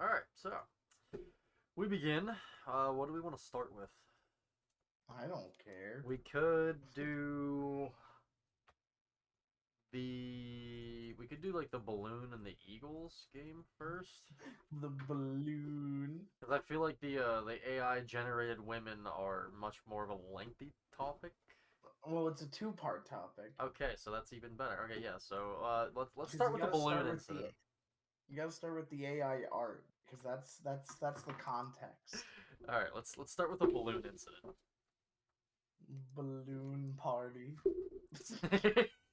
Alright, so we begin. What do we want to start with? I don't care. We could do we could do like the balloon and the Eagles game first. The balloon. Because I feel like the AI generated women are much more of a lengthy topic. Well, it's a two-part topic. Okay, so that's even better. Okay, yeah. So let's Because start with the balloon incident. you gotta start with the AI art because that's the context. All right, let's start with the balloon incident. Balloon party.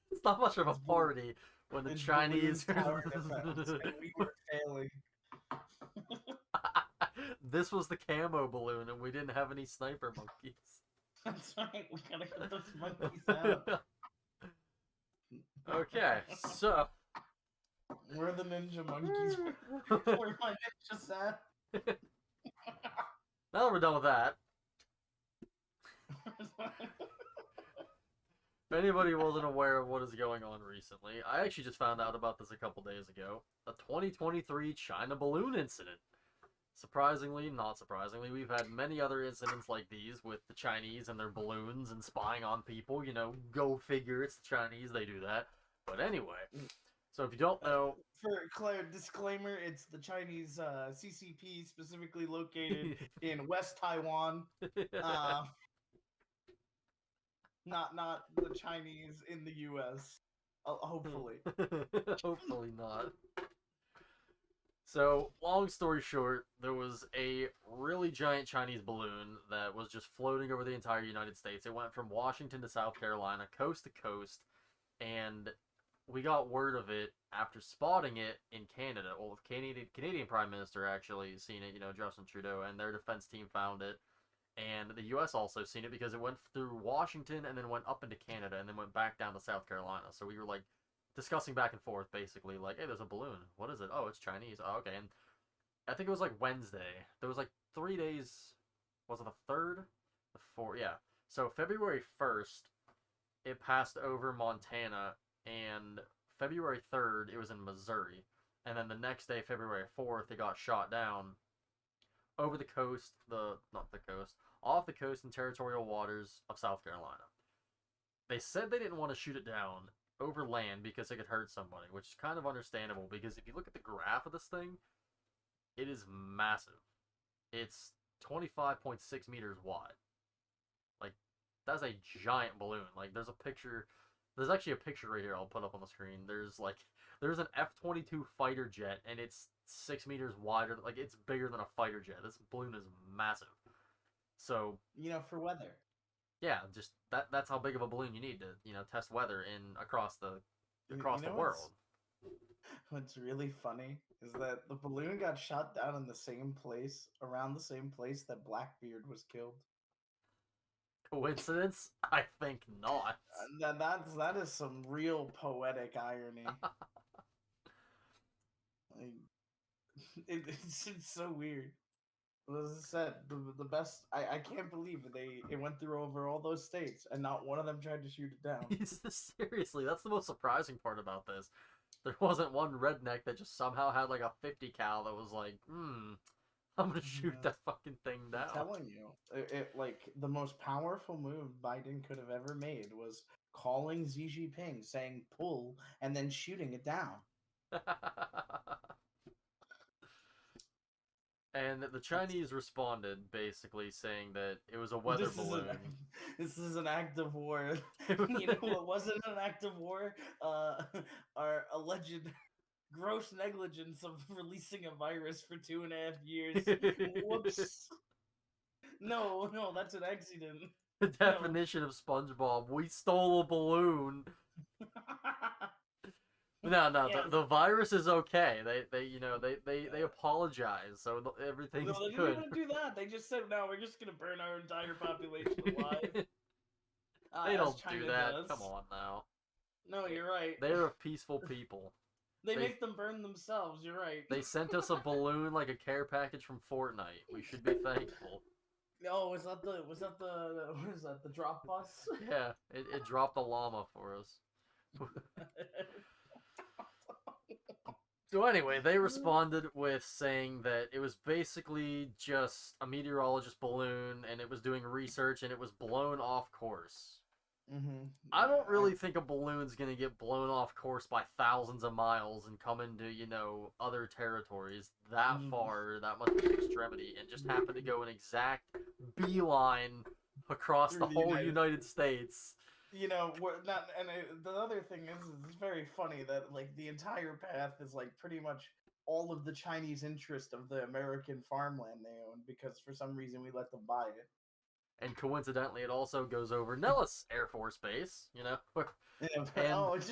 It's not much of a It's party when the It's Chinese. balloons tower defense, and we were failing. This was the camo balloon, and we didn't have any sniper monkeys. That's right. We gotta get those monkeys out. Okay, so We're the ninja monkeys. Where my ninjas at? now that we're done with that, if anybody wasn't aware of what is going on recently, I actually just found out about this a couple days ago. The 2023 China balloon incident. Surprisingly, not surprisingly, we've had many other incidents like these with the Chinese and their balloons and spying on people. You know, go figure, it's the Chinese, they do that. But anyway, so if you don't know, For Claire, disclaimer: it's the Chinese CCP, specifically located in West Taiwan. Uh, not the Chinese in the U.S. Hopefully. hopefully not. So, long story short, there was a really giant Chinese balloon that was just floating over the entire United States. It went from Washington to South Carolina, coast to coast, and we got word of it after spotting it in Canada. Well, the Canadian Prime Minister actually seen it, Justin Trudeau, and their defense team found it. And the U.S. also seen it because it went through Washington and then went up into Canada and then went back down to South Carolina. So we were like discussing back and forth, basically, like, hey, there's a balloon. What is it? Oh, it's Chinese. Oh, okay. And I think it was like Wednesday. There was like 3 days. Was it the third? The fourth? Yeah. So February 1st, it passed over Montana, and February 3rd, it was in Missouri. And then the next day, February 4th, it got shot down over the coast, not the coast, off the coast and territorial waters of South Carolina. They said they didn't want to shoot it down over land because it could hurt somebody, which is kind of understandable because if you look at the graph of this thing, it is massive. It's 25.6 meters wide. Like, that's a giant balloon. Like, there's a picture. There's actually a picture right here I'll put up on the screen. There's an F-22 fighter jet, and it's 6 meters wider. Like, it's bigger than a fighter jet. This balloon is massive. So, For weather. yeah, just that's how big of a balloon you need to, test weather in across the world. What's really funny is that the balloon got shot down in the same place, around the same place that Blackbeard was killed. Coincidence? I think not. That is some real poetic irony. Like, it's so weird. As I said, the best. I can't believe it went through over all those states and not one of them tried to shoot it down. Seriously, that's the most surprising part about this. There wasn't one redneck that just somehow had like a 50 cal that was like, I'm gonna shoot that fucking thing down. I'm telling you, like the most powerful move Biden could have ever made was calling Xi Jinping, saying pull, and then shooting it down. And the Chinese responded basically saying that it was a weather balloon. This is an act of war. You know what wasn't an act of war? Our alleged gross negligence of releasing a virus for 2.5 years. Whoops. No, that's an accident. The definition of SpongeBob: we stole a balloon. No, Yeah. the virus is okay. They apologize, so everything's No, they good. didn't even do that. They just said, "No, we're just gonna burn our entire population alive." They don't China do that. does. Come on now. No, you're right. They're a peaceful people. They make them burn themselves. You're right. They sent us a balloon like a care package from Fortnite. We should be thankful. Oh, was that the what is that, the drop bus? Yeah, it dropped a llama for us. So anyway, they responded with saying that it was basically just a meteorologist balloon and it was doing research and it was blown off course. I don't Yeah, really think a balloon's gonna get blown off course by thousands of miles and come into, other territories that mm, far, that much of an extremity, and just happen to go an exact beeline across the through the whole United United States. we're not, and the other thing is it's very funny that like the entire path is like pretty much all of the Chinese interest of the American farmland they own because for some reason we let them buy it. And coincidentally, it also goes over Nellis Air Force Base, Yeah, but, and oh, it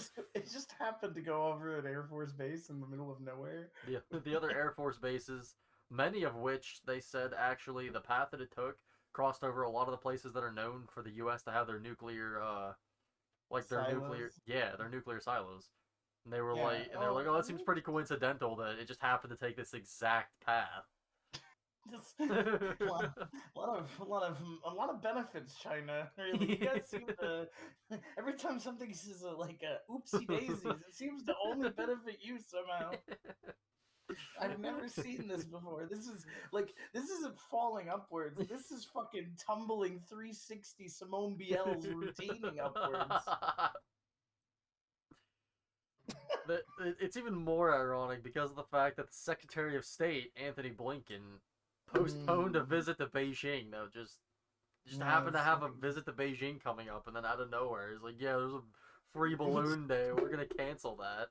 just happened to go over an Air Force base in the middle of nowhere. the other Air Force bases, many of which they said actually the path that it took crossed over a lot of the places that are known for the U.S. to have their nuclear, Silos. their nuclear silos. And Yeah. they were Oh, like, oh, that seems pretty coincidental that it just happened to take this exact path. just a lot of benefits, China. Really, you guys seem to every time something is like a oopsie daisies, it seems to only benefit you somehow. I've never seen this before. This isn't falling upwards. This is fucking tumbling 360 Simone Biel's routining upwards. It's even more ironic because of the fact that the Secretary of State Anthony Blinken postponed a Mm, visit to Beijing. Though just no, happened to it's have a fucking. visit to Beijing coming up, and then out of nowhere, he's like, "Yeah, there's a free balloon day. We're gonna cancel that."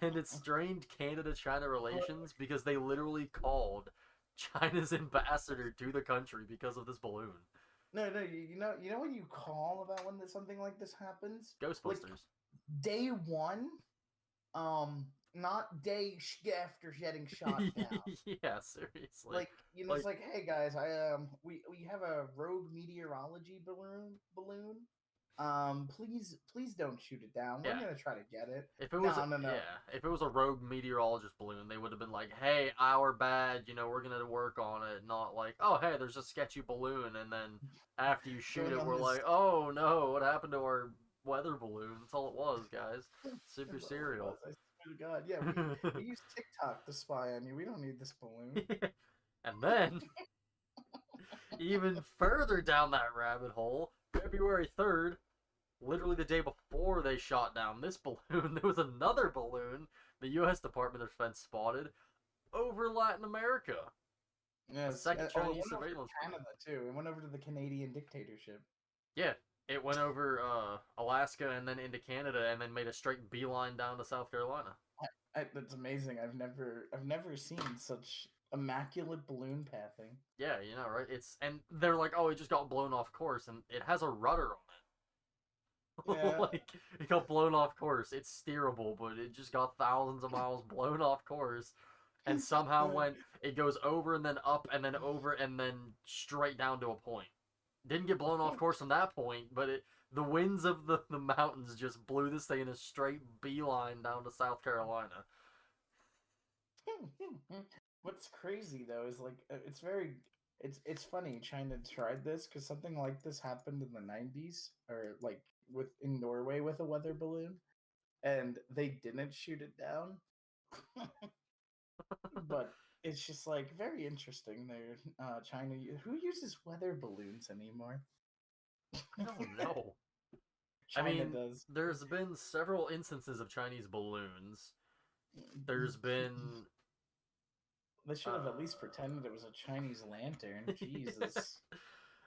And it strained Canada-China relations because they literally called China's ambassador to the country because of this balloon. No, no, you know what you call about when something like this happens? Like Ghostbusters. day one, not after getting shot down. Yeah, seriously. Like it's Like, like, hey guys, we have a rogue meteorology balloon. Please don't shoot it down. We're yeah. gonna try to get it. If it was No, no, no. if it was a rogue meteorologist balloon, they would have been like, "Hey, our bad. We're gonna work on it." Not like, "Oh, hey, there's a sketchy balloon," and then after you shoot Going it, on we're this. like, "Oh no, what happened to our weather balloon?" That's all it was, guys. Super That's all it was. serial. I swear to God. Yeah, we use TikTok to spy on you. We don't need this balloon. And then, even further down that rabbit hole, February 3rd, literally the day before they shot down this balloon, there was another balloon the U.S. Department of Defense spotted over Latin America. A Yes. second Oh, it Chinese went over to surveillance balloon. Canada too. It went over to the Canadian dictatorship. Yeah, it went over Alaska and then into Canada and then made a straight beeline down to South Carolina. That's amazing. I've never seen such immaculate balloon pathing. Yeah, right? And they're like, oh, it just got blown off course, and it has a rudder on it. Yeah. Like, it got blown off course. It's steerable, but it just got thousands of miles blown off course, and somehow it goes over and then up and then over and then straight down to a point. Didn't get blown off course from that point, but the winds of the mountains just blew this thing in a straight beeline down to South Carolina. What's crazy though is like it's funny China tried this because something like this happened in the 90s or like in Norway with a weather balloon and they didn't shoot it down. But it's just like very interesting there. China, who uses weather balloons anymore? I don't know. I China mean, does. there's been several instances of Chinese balloons. There's been They should have at least pretended it was a Chinese lantern. Jesus.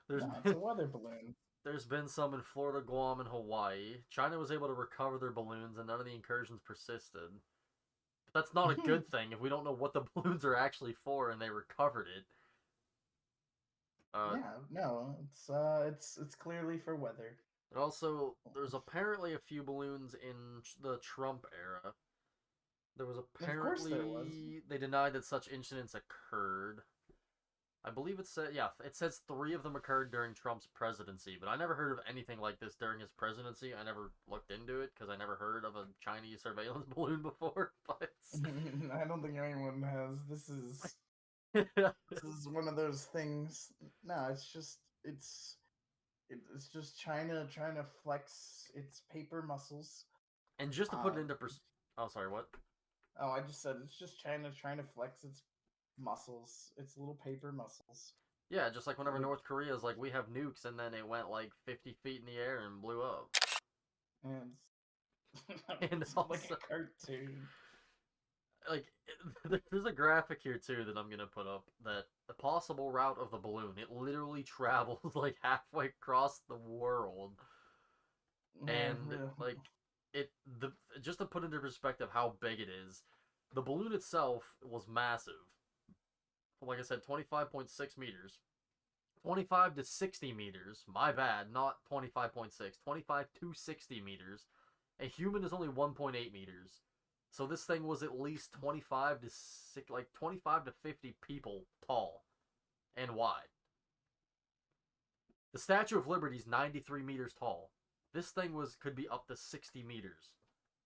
there's No, it's been a weather balloon. there's been some in Florida, Guam, and Hawaii. China was able to recover their balloons, and none of the incursions persisted. But that's not a good thing if we don't know what the balloons are actually for, and they recovered it. Uh, Yeah, no, it's clearly for weather. but also, there's apparently a few balloons in the Trump era. There was Of course there was. apparently they denied that such incidents occurred. I believe it says 3 of them occurred during Trump's presidency, but I never heard of anything like this during his presidency. I never looked into it because I never heard of a Chinese surveillance balloon before. But I don't think anyone has. This is one of those things. No, it's just China trying to flex its paper muscles. and just to put it Uh, into oh, sorry, what? Oh, I just said it's just China trying to flex its muscles, its little paper muscles. Yeah, just like whenever Which, North Korea's like, we have nukes, and then it went like 50 feet in the air and blew up. and And it's like also, a cartoon. like, there's a graphic here too that I'm gonna put up that the possible route of the balloon. It literally travels like halfway across the world, and like it the just to put into perspective how big it is, the balloon itself was massive. Like I said, 25.6 meters. 25 to 60 meters. My bad, not 25.6. 25 to 60 meters. A human is only 1.8 meters. So this thing was at least 25 to 25 to 50 people tall and wide. The Statue of Liberty is 93 meters tall. This thing could be up to 60 meters,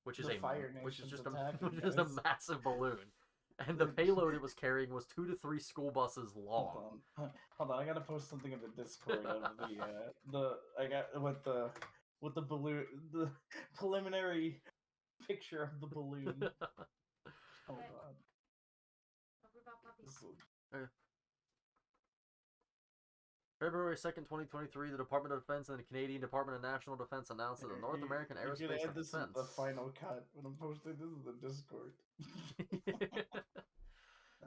which is The Fire Nation's just attacking, just a guys. massive balloon. And the payload it was carrying was 2 to 3 school buses long. Hold on. I gotta post something in the Discord of the I got with the balloon, the preliminary picture of the balloon. Hold on. This will- February 2nd, 2023, the Department of Defense and the Canadian Department of National Defense announced that the North American You're gonna Aerospace add and this in Defense. the final cut when I'm posting this in the Discord.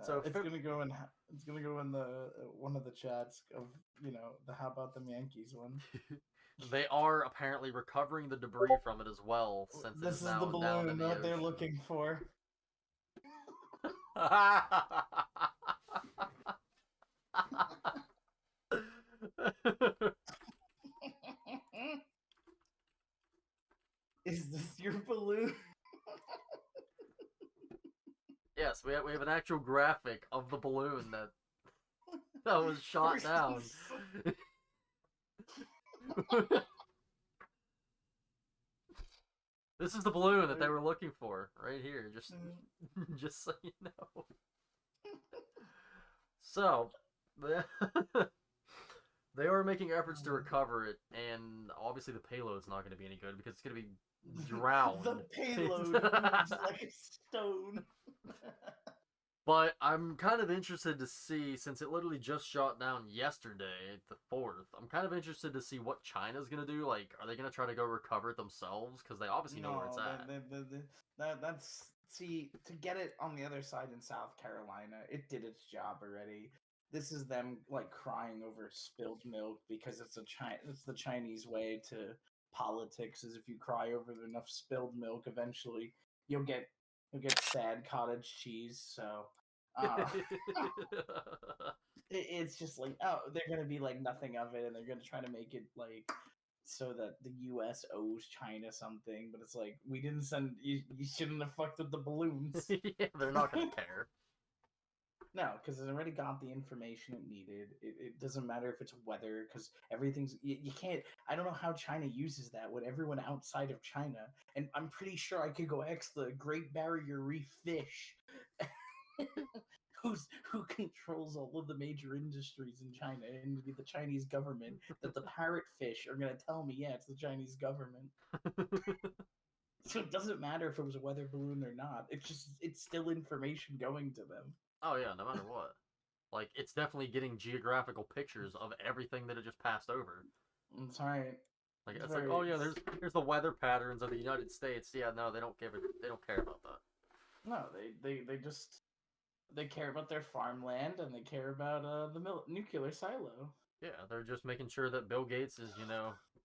So it's gonna go in. It's gonna go in the one of the chats of the How About Them Yankees one. they are apparently recovering the debris from it as well, since it This is is now the down in balloon the that they're ocean. looking for. Is this your balloon? Yes, we have an actual graphic of the balloon that was shot down. This is the balloon that they were looking for right here. Just so you know. So, they are making efforts to recover it, and obviously the payload's not going to be any good because it's going to be drowned. The payload moves like a stone. But I'm kind of interested to see, since it literally just shot down yesterday, the 4th, I'm kind of interested to see what China's going to do. Like, are they going to try to go recover it themselves? Because they obviously know where it's at. That's see, to get it on the other side in South Carolina, it did its job already. This is them like crying over spilled milk because it's the Chinese way to politics. Is if you cry over enough spilled milk, eventually you'll get sad cottage cheese. So it's just like, oh, they're gonna be like nothing of it, and they're gonna try to make it like so that the U.S. owes China something. But it's like, we didn't send you. You shouldn't have fucked with the balloons. Yeah, they're not gonna care. No, because it already got the information it needed. It doesn't matter if it's weather, because everything's you can't. I don't know how China uses that with everyone outside of China, and I'm pretty sure I could go ask the Great Barrier Reef fish, who controls all of the major industries in China, and it'd be the Chinese government. That the parrotfish are gonna tell me, yeah, it's the Chinese government. So it doesn't matter if it was a weather balloon or not. It's still information going to them. Oh yeah, no matter what. Like, it's definitely getting geographical pictures of everything that it just passed over. That's right. Like, it's like, oh yeah, here's the weather patterns of the United States. Yeah, no, they don't care about that. No, they care about their farmland, and they care about the nuclear silo. Yeah, they're just making sure that Bill Gates is,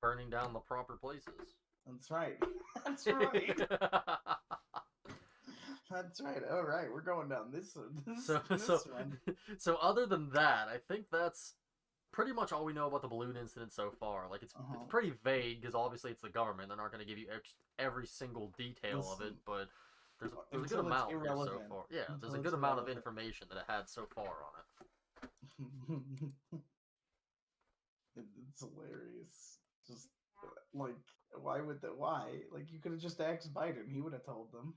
burning down the proper places. That's right. That's right. That's right. All right, we're going down this one. So other than that, I think that's pretty much all we know about the balloon incident so far. Like, it's pretty vague because obviously it's the government. They're not going to give you every single detail of it, but there's a good amount here so far. Yeah, there's a good amount of information that it had so far on it. It's hilarious. Just like, why? Like, you could have just asked Biden. He would have told them.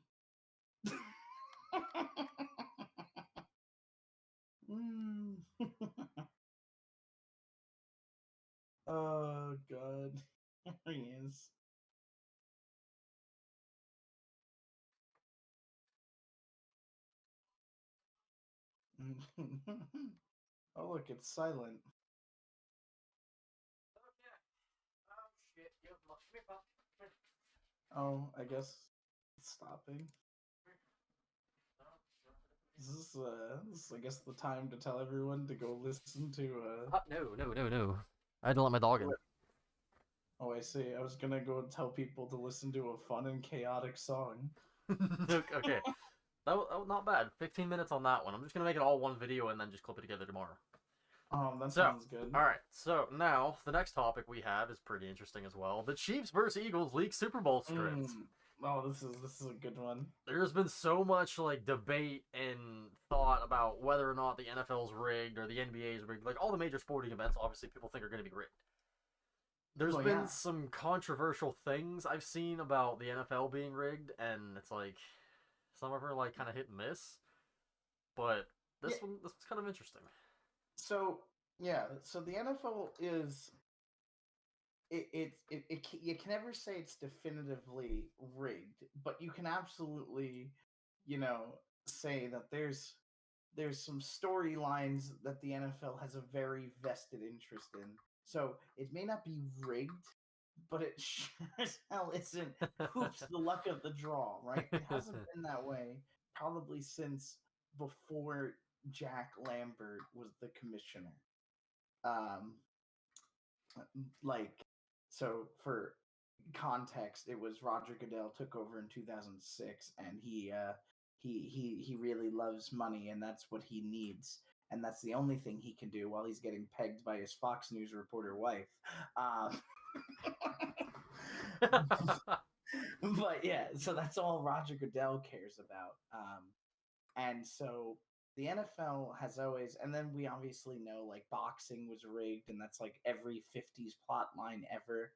Oh God. There he is. Oh, look, it's silent. Oh shit! Oh, I guess it's stopping. This is, I guess, the time to tell everyone to go listen to. No. I had to let my dog in. What- Oh, I see. I was gonna go and tell people to listen to a fun and chaotic song. Okay. That was not bad. 15 minutes on that one. I'm just gonna make it all one video and then just clip it together tomorrow. That So, sounds good. alright, so now the next topic we have is pretty interesting as well. The Chiefs versus Eagles leaked Super Bowl script. Oh, this is a good one. There's been so much like debate and thought about whether or not the NFL's rigged or the NBA's rigged. Like all the major sporting events, obviously people think are going to be rigged. There's Well, been yeah. some controversial things I've seen about the NFL being rigged, and it's like some of them are like kind of hit and miss. But this Yeah. one's kind of interesting. So yeah, so the NFL is you can never say it's definitively rigged, but you can absolutely, say that there's some storylines that the NFL has a very vested interest in. So it may not be rigged, but it sure as hell isn't hoops the luck of the draw, right? It hasn't been that way probably since before Jack Lambert was the commissioner. Um, like, so for context, it was Roger Goodell took over in 2006, and he really loves money, and that's what he needs, and that's the only thing he can do while he's getting pegged by his Fox News reporter wife. Um, but yeah, so that's all Roger Goodell cares about. And so the NFL has always, and then we obviously know like boxing was rigged, and that's like every 50s plot line ever.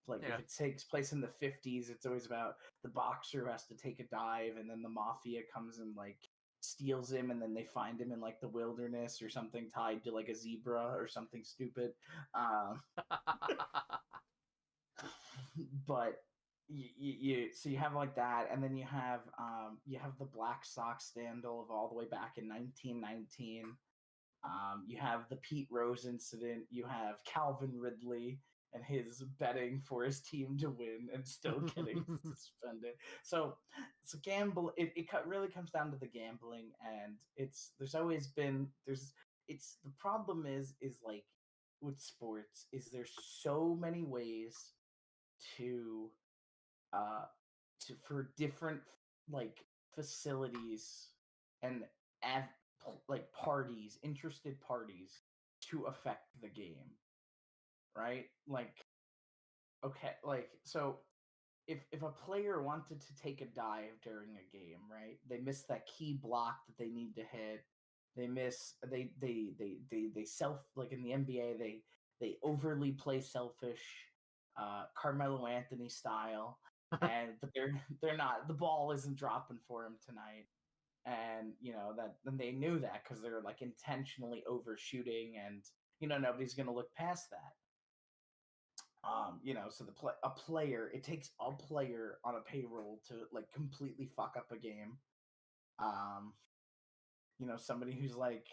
Like Yeah. if it takes place in the 50s, it's always about the boxer who has to take a dive, and then the mafia comes and like steals him, and then they find him in like the wilderness or something tied to like a zebra or something stupid. But so you have like that, and then you have the Black Sox scandal of all the way back in 1919. You have the Pete Rose incident. You have Calvin Ridley and his betting for his team to win and still getting suspended. So it's a gamble. Really comes down to the gambling, and there's always been it's the problem is like with sports is there's so many ways to uh for different like facilities and like parties, interested parties to affect the game, right? Like okay, like so if a player wanted to take a dive during a game, right? They miss that key block that they need to hit. They miss they self like in the NBA they overly play selfish, Carmelo Anthony style, and but they're not the ball isn't dropping for him tonight, and that then they knew that because they're like intentionally overshooting, and nobody's gonna look past that. So a player, it takes a player on a payroll to like completely fuck up a game. Um, somebody who's like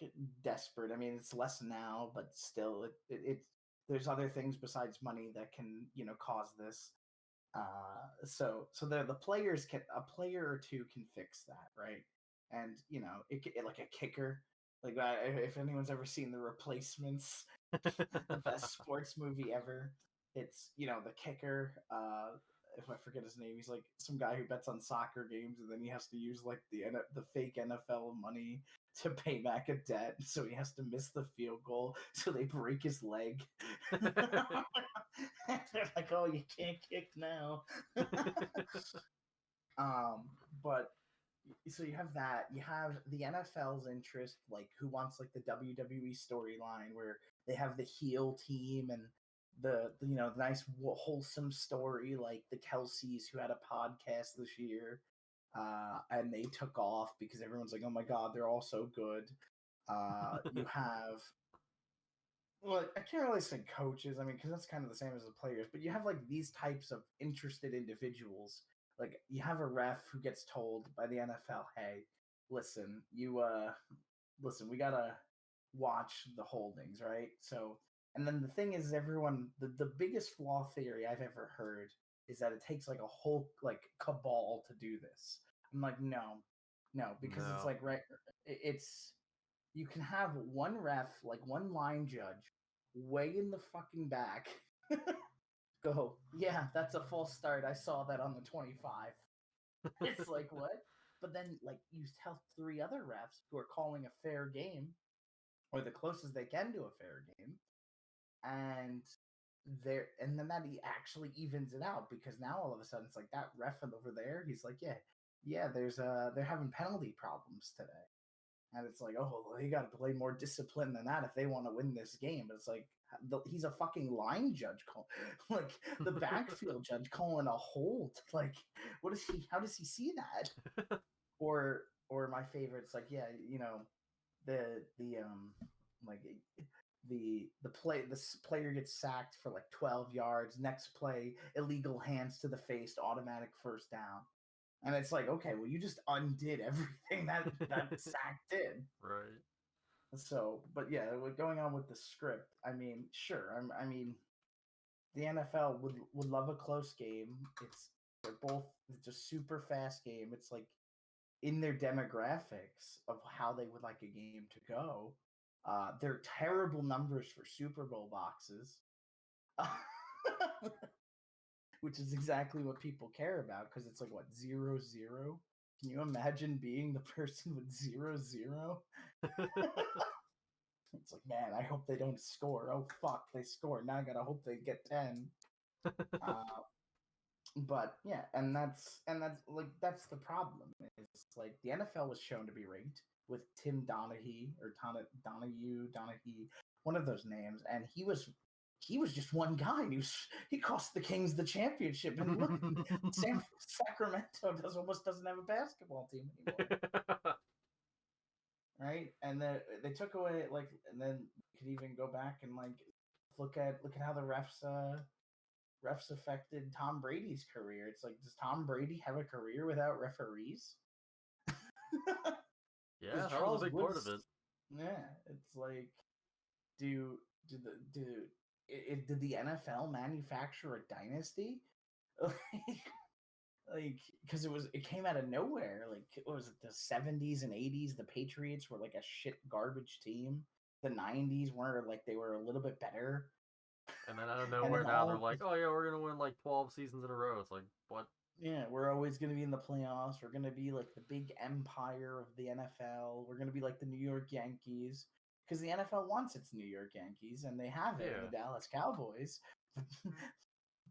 desperate. I mean, it's less now, but still, there's other things besides money that can cause this. So the players can a player or two can fix that, right? And like a kicker, like if anyone's ever seen The Replacements, the best sports movie ever. It's the kicker. If I forget his name, he's like some guy who bets on soccer games, and then he has to use like the fake NFL money to pay back a debt, so he has to miss the field goal, so they break his leg. They're like, "Oh, you can't kick now." But so you have that. You have the NFL's interest, like who wants like the WWE storyline where they have the heel team and the nice wholesome story like the Kelseys who had a podcast this year, and they took off because everyone's like, oh my god, they're all so good. You have well, I can't really say coaches. I mean, because that's kind of the same as the players. But you have like these types of interested individuals. Like you have a ref who gets told by the NFL, "Hey, listen, listen, we gotta watch the holdings, right? So, and then the thing is, the biggest flaw theory I've ever heard is that it takes like a whole like cabal to do this. I'm like, no, because it's No. like right, it's you can have one ref, like one line judge, way in the fucking back, go, yeah, that's a false start. I saw that on the 25. It's like what? But then like you tell three other refs who are calling a fair game or the closest they can to a fair game, and then that he actually evens it out because now all of a sudden it's like that ref over there, he's like, yeah, they're having penalty problems today. And it's like, oh, well, you got to play more discipline than that if they want to win this game. But it's like he's a fucking line judge, like the backfield judge calling a hold. Like, what is he? How does he see that? Or my favorites, like the like the player gets sacked for like 12 yards. Next play, illegal hands to the face, automatic first down. And it's like, okay, well, you just undid everything that sack did. Right. So, but yeah, going on with the script, I mean, sure, I mean, the NFL would love a close game. It's a super fast game. It's like in their demographics of how they would like a game to go. They're terrible numbers for Super Bowl boxes. Which is exactly what people care about because it's like what 0-0. Can you imagine being the person with 0-0? It's like, man, I hope they don't score. Oh fuck, they scored. Now I gotta hope they get 10. But yeah, and that's that's the problem. It's like the NFL was shown to be rigged with Tim Donaghy or Donaghy, one of those names, and he was just one guy. And he cost the Kings the championship. And look, Sacramento almost doesn't have a basketball team anymore, right? And they took away and then you could even go back and look at how the refs affected Tom Brady's career. It's like, does Tom Brady have a career without referees? Yeah, that was a big part of it. Yeah, it's like, did the NFL manufacture a dynasty? Like, because it came out of nowhere. Like, what was it, the 70s and 80s? The Patriots were like a shit garbage team. The 90s were like they were a little bit better. And then out of nowhere now they're like, oh yeah, we're gonna win like 12 seasons in a row. It's like, what? Yeah, we're always gonna be in the playoffs. We're gonna be like the big empire of the NFL. We're gonna be like the New York Yankees. Because the NFL wants its New York Yankees, and they have it in the Dallas Cowboys.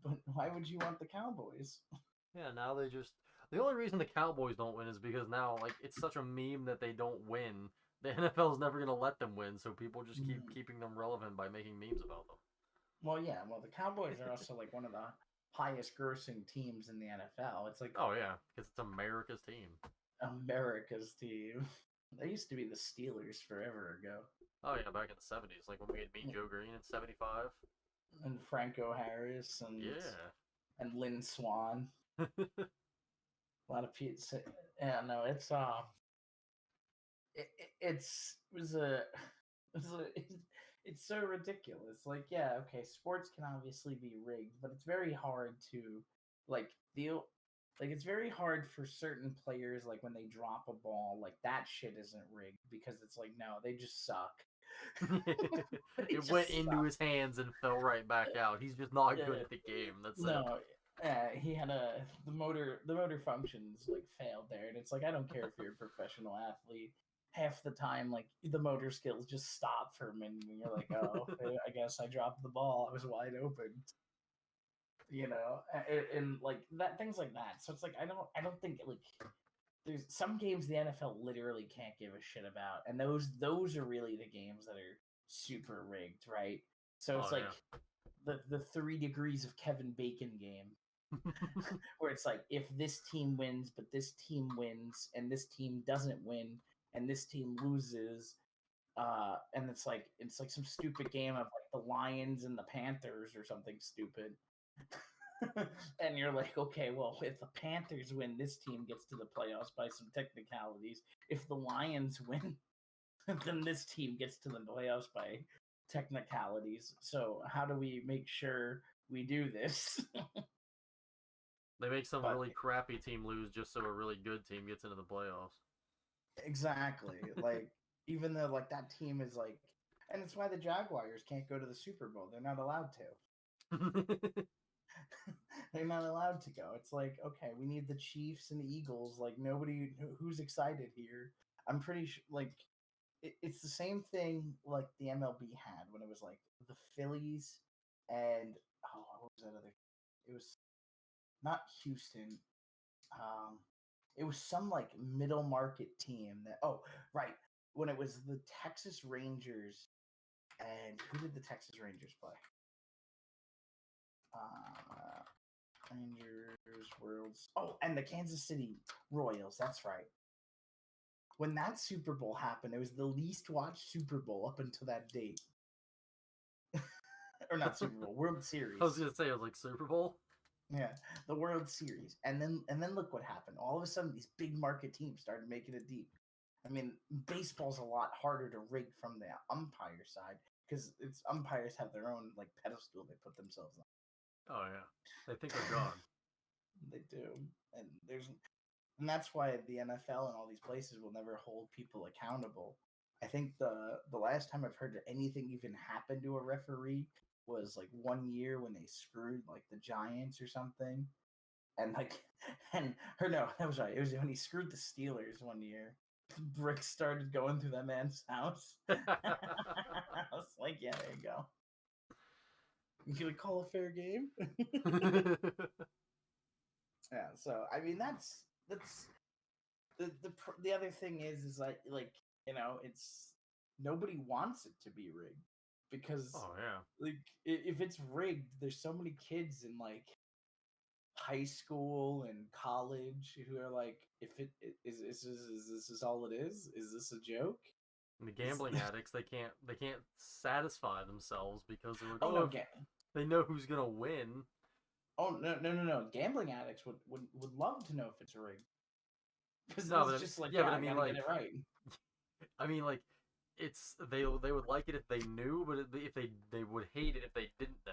But why would you want the Cowboys? Yeah, now the only reason the Cowboys don't win is because now like it's such a meme that they don't win. The NFL is never gonna let them win, so people just keep keeping them relevant by making memes about them. Well, yeah. Well, the Cowboys are also like one of the highest grossing teams in the NFL. It's like, oh yeah, because it's America's team. America's team. They used to be the Steelers forever ago. Oh yeah, back in the 70s, like when we had Mean Joe Green in '75, and Franco Harris and Lynn Swan. A lot of pizza. Yeah, no, it's it's so ridiculous. Like, yeah, okay, sports can obviously be rigged, but it's very hard to deal. Like, it's very hard for certain players, like when they drop a ball, like that shit isn't rigged because it's like, no, they just suck. It went into his hands and fell right back out. He's just not good at the game. That's it. He had the motor functions like failed there, and it's like, I don't care if you're a professional athlete. Half the time, like the motor skills just stop for a minute, and you're like, oh, I guess I dropped the ball. I was wide open. And like that, things like that. So it's like I don't think like there's some games the NFL literally can't give a shit about, and those are really the games that are super rigged, right? So it's the 3 degrees of Kevin Bacon game, where it's like if this team wins, but this team wins, and this team doesn't win, and this team loses, and it's like some stupid game of like the Lions and the Panthers or something stupid. And you're like, okay, well, if the Panthers win, this team gets to the playoffs by some technicalities. If the Lions win, then this team gets to the playoffs by technicalities. So how do we make sure we do this? They make some But really crappy team lose just so a really good team gets into the playoffs. exactly, like even though like that team is like, and it's why the Jaguars can't go to the Super Bowl. They're not allowed to. They're not allowed to go. It's like, okay, we need the Chiefs and the Eagles. Like nobody who's excited here. I'm pretty sure like it's the same thing like the MLB had when it was like the Phillies and what was that other? It was not Houston. Um, it was some like middle market team that. Oh, right. When it was the Texas Rangers, and who did the Texas Rangers play? Rangers Worlds. Oh, and the Kansas City Royals. That's right. When that Super Bowl happened, it was the least watched Super Bowl up until that date. Or not Super Bowl, World Series. I was gonna say, I was like, Super Bowl? Yeah, the World Series. And then look what happened. All of a sudden these big market teams started making it deep. I mean, baseball's a lot harder to rig from the umpire side because it's umpires have their own like pedestal they put themselves on. Oh yeah, they think they're God. They do, and that's why the NFL and all these places will never hold people accountable. I think the last time I've heard that anything even happened to a referee was like 1 year when they screwed like the Giants or something, and like and or no, that was right. It was when he screwed the Steelers 1 year. Bricks started going through that man's house. I was like, yeah, there you go. You gonna call a fair game? Yeah, so I mean that's the other thing is like it's nobody wants it to be rigged because Oh yeah. like if it's rigged, there's so many kids in like high school and college who are like, if it is this all it is? Is this a joke? And the gambling addicts, they can't satisfy themselves because they're like, Oh oh, no, if they know who's gonna win. oh no! Gambling addicts would love to know if it's rigged because No, it's but just like, yeah, yeah, but I I mean, gotta like, get it right. I mean, like, it's they would like it if they knew, but if they would hate it if they didn't know.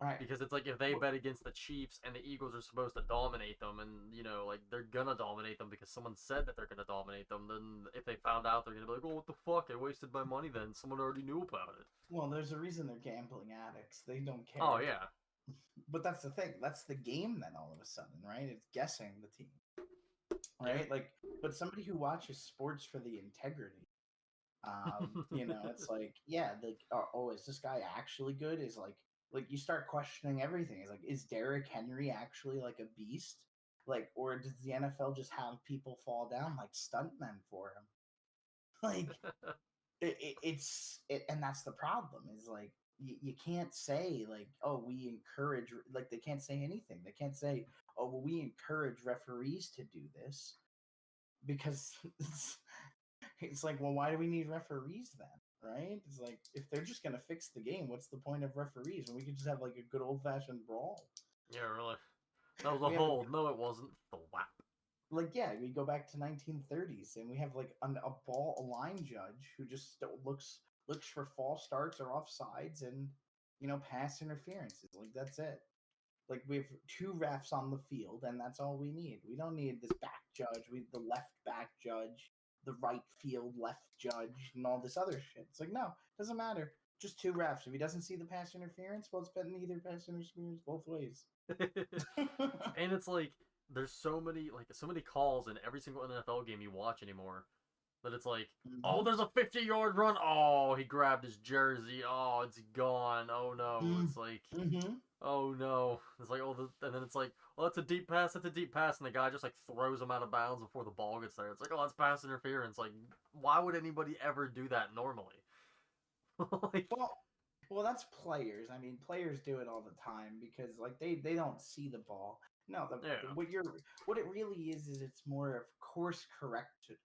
Right. Because it's like if they bet against the Chiefs and the Eagles are supposed to dominate them, and like they're gonna dominate them because someone said that they're gonna dominate them. Then if they found out, they're gonna be like, "Oh, what the fuck? I wasted my money." Then someone already knew about it. Well, there's a reason they're gambling addicts. They don't care. Oh yeah. But that's the thing. That's the game. Then all of a sudden, right? It's guessing the team, right? Yeah. Like, but somebody who watches sports for the integrity, it's like, yeah, like, oh, is this guy actually good? Is like you start questioning everything. It's like, is Derrick Henry actually like a beast? Like, or does the NFL just have people fall down like stuntmen for him? Like, and that's the problem. Is like you can't say like, oh, we encourage, like they can't say anything. They can't say, oh, well, we encourage referees to do this because it's like, well, why do we need referees then, right? It's like, if they're just gonna fix the game, what's the point of referees when we could just have like a good old fashioned brawl? Yeah, really. That was a We have hold. No, it wasn't. The whap. like, yeah, we go back to 1930s and we have like a line judge who just looks for false starts or offsides and pass interferences. Like that's it. Like we have two refs on the field and that's all we need. We don't need this back judge. We the left back judge, the right field left judge, and all this other shit. It's like, no, doesn't matter. Just two refs. If he doesn't see the pass interference, well, it's been either pass interference both ways. And it's like there's so many calls in every single NFL game you watch anymore that it's like, oh, there's a 50-yard run. Oh, he grabbed his jersey. Oh, it's gone. Oh no. It's like, oh no. It's like, and then it's like, well, that's a deep pass. That's a deep pass, and the guy just like throws him out of bounds before the ball gets there. It's like, oh, that's pass interference. Like, why would anybody ever do that normally? Like, well, that's players. I mean, players do it all the time because like they don't see the ball. No, yeah. what it really is it's more of course corrected.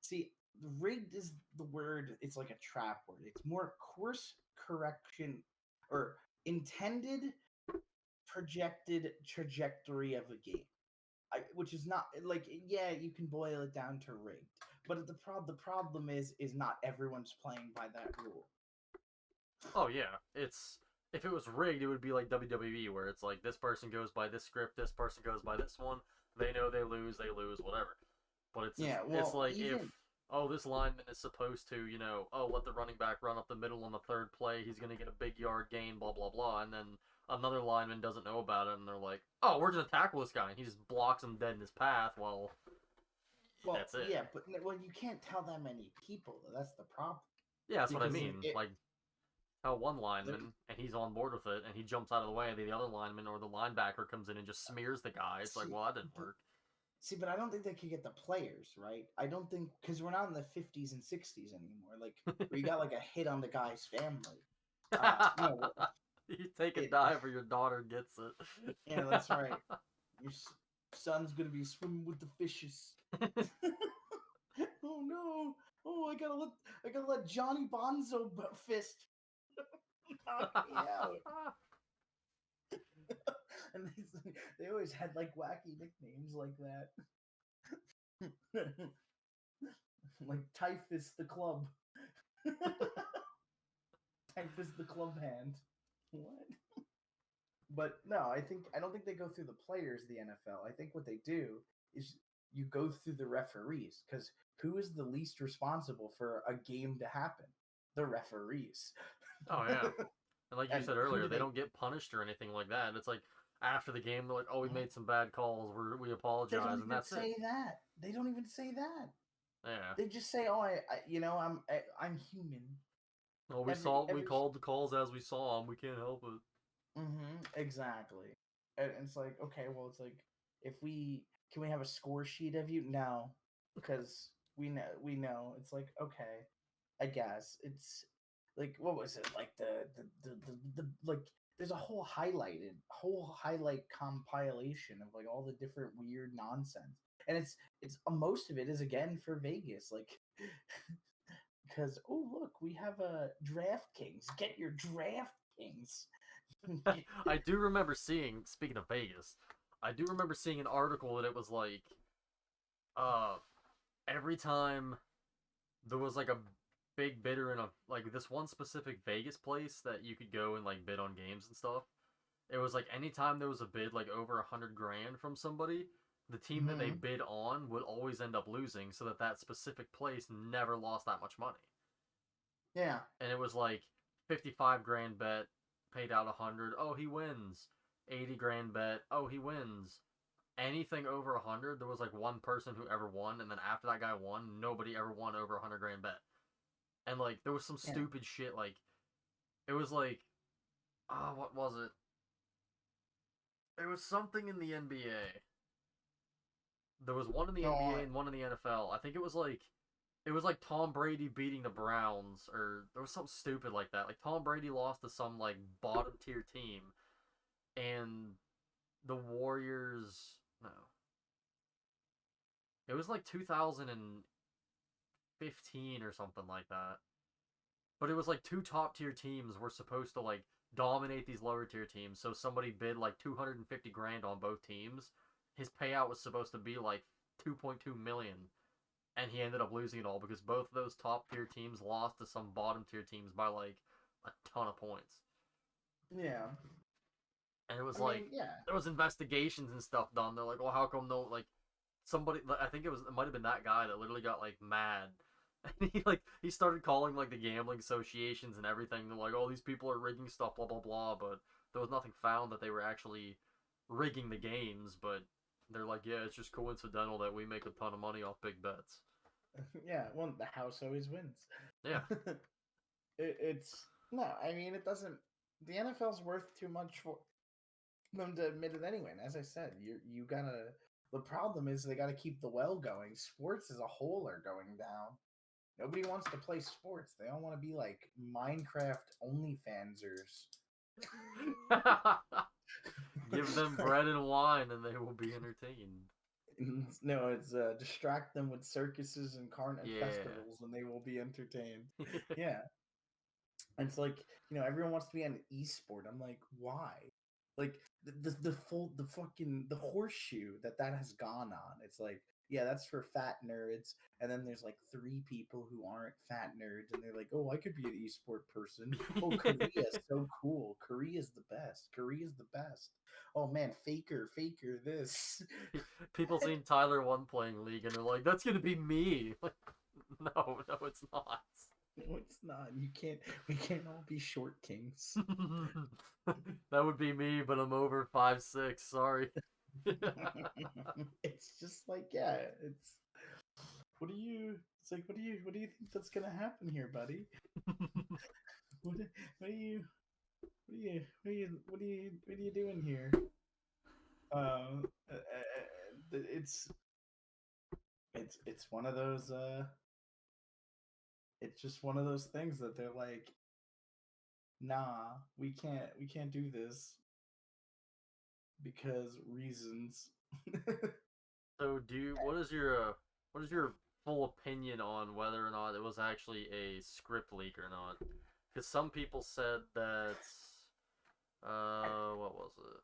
See, rigged is the word. It's like a trap word. It's more course correction or intended projected trajectory of a game. Which is not like, yeah, you can boil it down to rigged, But the problem is not everyone's playing by that rule. Oh yeah, it's if it was rigged, it would be like WWE, where it's like this person goes by this script, this person goes by this one. They know they lose, whatever. But Yeah, it's well, like if even this lineman is supposed to let the running back run up the middle on the third play, he's gonna get a big yard gain, blah blah blah, and then another lineman doesn't know about it, and they're like, oh, we're gonna tackle this guy, and he just blocks him dead in his path. Well, well, that's it. yeah, but you can't tell that many people though. That's the problem. Yeah, that's what I Because mean. Like one lineman and he's on board with it and he jumps out of the way and the other lineman or the linebacker comes in and just smears the guy. It's like, well, that didn't work. But I don't think they could get the players, right? I don't think, because we're not in the 50s and 60s anymore, like where you got like a hit on the guy's family. You take a dive or your daughter gets it. Yeah, that's right. Your son's gonna be swimming with the fishes. Oh no! Oh, I gotta let Johnny Bonzo fist. And they always had like wacky nicknames like that. Like Typhus the Club. Typhus the Club Hand. What? But no, I don't think they go through the players of the NFL. I think what they do is you go through the referees, because who is the least responsible for a game to happen? The referees. Oh yeah. And like you said earlier, they they don't get punished or anything like that. It's like after the game, they're like, "Oh, we made some bad calls. We apologize," and that's it. They don't even say that. Yeah. They just say, "Oh, I'm human." Well, we called the calls as we saw them. We can't help it. Exactly. And it's like, okay, well, it's like, can we have a score sheet of you? No, because we know. It's like, okay, I guess it's like, what was it, like the like there's a whole highlight compilation of like all the different weird nonsense, and it's most of it is again for Vegas, like because, oh look, we have a DraftKings. Get your DraftKings. I do remember seeing, speaking of Vegas, I do remember seeing an article that it was like, uh, every time there was like a big bidder in like this one specific Vegas place that you could go and like bid on games and stuff. It was like anytime there was a bid like over 100 grand from somebody, the team that they bid on would always end up losing, so that specific place never lost that much money. Yeah. And it was like 55 grand bet, paid out 100. Oh, he wins. 80 grand bet. Oh, he wins. Anything over 100, there was like one person who ever won, and then after that guy won, nobody ever won over 100 grand bet. And like there was some stupid shit, like it was like, what was it? There was something in the NBA. There was one in the NBA and one in the NFL. I think it was like Tom Brady beating the Browns, or there was something stupid like that. Like Tom Brady lost to some like bottom tier team, and the Warriors. No, it was like 2015 or something like that. But it was like two top tier teams were supposed to like dominate these lower tier teams. So somebody bid like 250 grand on both teams. His payout was supposed to be like 2.2 million, and he ended up losing it all because both of those top tier teams lost to some bottom tier teams by like a ton of points. Yeah. And it was there was investigations and stuff done. They're like, well, how come no, like, somebody, I think it might have been that guy that literally got like mad. And he started calling like the gambling associations and everything. They're like, oh, these people are rigging stuff, blah blah blah. But there was nothing found that they were actually rigging the games. But they're like, yeah, it's just coincidental that we make a ton of money off big bets. Yeah, well, the house always wins. Yeah. It's no, I mean, it doesn't. The NFL's worth too much for them to admit it anyway. And as I said, you gotta. The problem is they gotta keep the well going. Sports as a whole are going down. Nobody wants to play sports. They all want to be like Minecraft OnlyFansers. Give them bread and wine, and they will be entertained. No, it's distract them with circuses and festivals, and they will be entertained. Yeah, and it's like, everyone wants to be an esport. I'm like, why? Like the horseshoe that has gone on. It's like yeah, that's for fat nerds. And then there's like 3 people who aren't fat nerds, and they're like, oh, I could be an esport person. Oh, Korea's so cool. Korea's the best. Korea's the best. Oh man, Faker, this. People seen Tyler One playing League and they're like, "That's gonna be me." Like, no, no, it's not. No, it's not. You can't. We can't all be short kings. That would be me, but I'm over 5'6". Sorry. It's just like, yeah, it's what do you it's like what do you think that's gonna happen here, buddy? What do- what are you what are you doing here? Um it's it's one of those it's just one of those things that they're like, nah, we can't do this because reasons. So, what is your full opinion on whether or not it was actually a script leak or not? Because some people said that, what was it?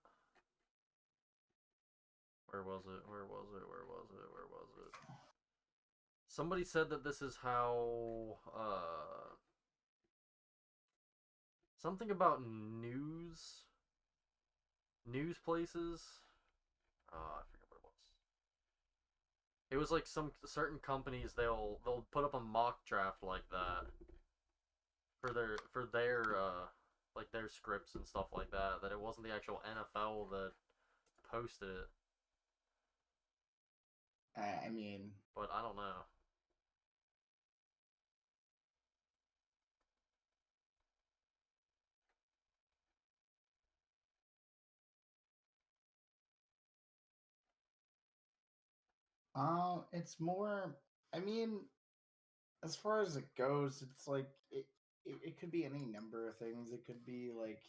Where was it? Where was it? Where was it? Where was it? Somebody said that this is how, something about news places. I forget what it was. It was like some certain companies they'll put up a mock draft like that for their like their scripts and stuff like that. That it wasn't the actual NFL that posted it, I mean, but I don't know. it's more. I mean, as far as it goes, it's like it could be any number of things. It could be like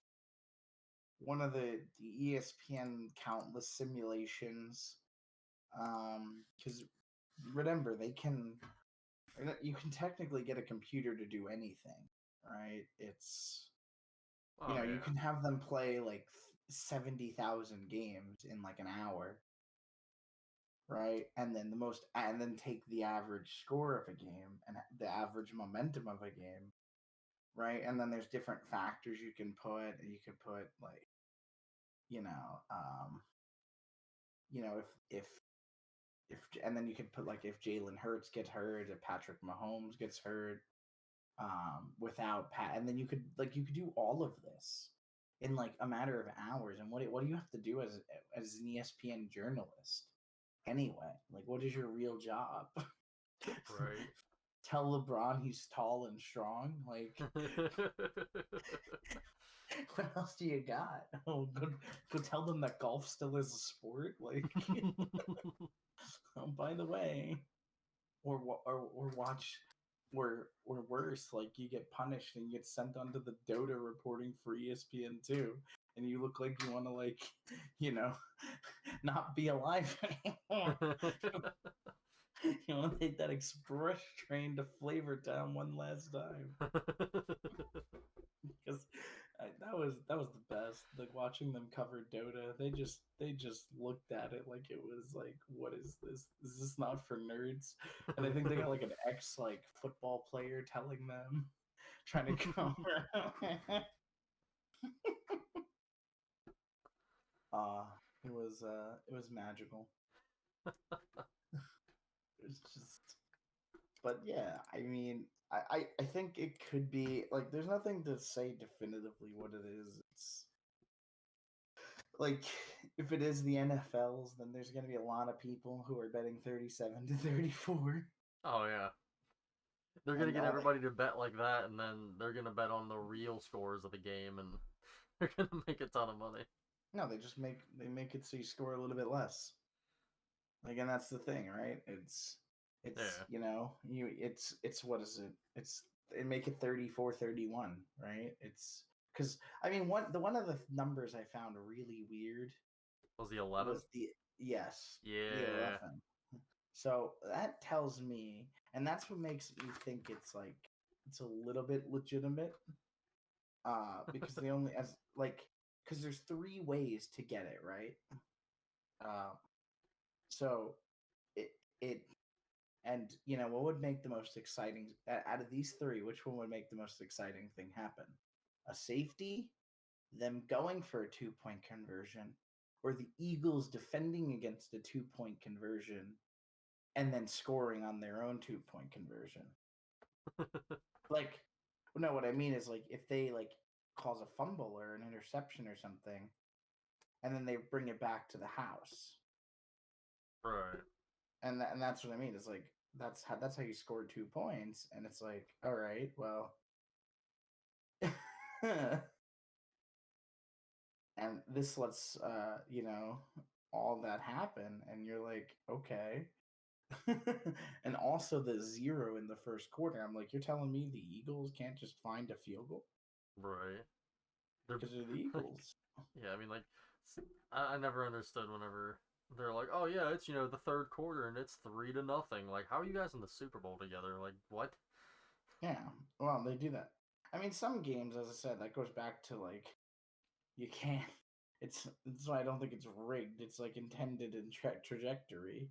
one of the ESPN countless simulations. Because remember, you can technically get a computer to do anything, right? It's Oh you yeah. can have them play like 70,000 games in like an hour, right? And then take the average score of a game and the average momentum of a game, right? And then there's different factors you can put. You could put like, you know, um, if and then you could put like if Jalen Hurts gets hurt, if Patrick Mahomes gets hurt, without Pat, and then you could do all of this in like a matter of hours. And what do you have to do as an ESPN journalist anyway? Like, what is your real job? Right. Tell LeBron he's tall and strong. Like, what else do you got? Oh, go tell them that golf still is a sport. Like, oh, by the way, or watch, or worse, like you get punished and you get sent onto the Dota reporting for ESPN2, and you look like you want to like, you know, not be alive anymore. You want to take that express train to Flavor Town one last time, because that was the best. Like watching them cover Dota, they just looked at it like it was like, what is this? Is this not for nerds? And I think they got like an ex like football player telling them, trying to come. uh it was magical. It's just, but yeah, I mean, I think it could be like, there's nothing to say definitively what it is. It's like, if it is the NFL's, then there's going to be a lot of people who are betting 37 to 34. Oh yeah. They're gonna And get everybody to bet like that, and then they're gonna bet on the real scores of the game, and they're gonna make a ton of money. no, they make it so you score a little bit less. Like, and that's the thing, right? It's Yeah. it's what is it? They make it 34-31, right? It's because I mean, one of the numbers I found really weird Was the 11? was the yes, the Yeah. 11. So that tells me, and that's what makes me think it's like it's a little bit legitimate. Because they only as like because there's 3 ways to get it, right? Uh, so it and what would make the most exciting out of these three? Which one would make the most exciting thing happen? A safety, them going for a 2-point conversion, or the Eagles defending against a 2-point conversion and then scoring on their own 2-point conversion. Like, no, what I mean is like if they like cause a fumble or an interception or something, and then they bring it back to the house, Right. and that's what I mean. It's like that's how you scored 2 points, and it's like, all right, well, and this lets all that happen, and you're like, okay. And also the 0 in the first quarter. I'm like, you're telling me the Eagles can't just find a field goal Right. They're because they're the Eagles? yeah. I mean, like, I never understood whenever they're like, oh yeah, it's the third quarter and it's 3-0. Like, how are you guys in the Super Bowl together? Like, what? Yeah, well, they do that. I mean, some games, as I said, that goes back to like you can't. It's why I don't think it's rigged. It's like intended in trajectory,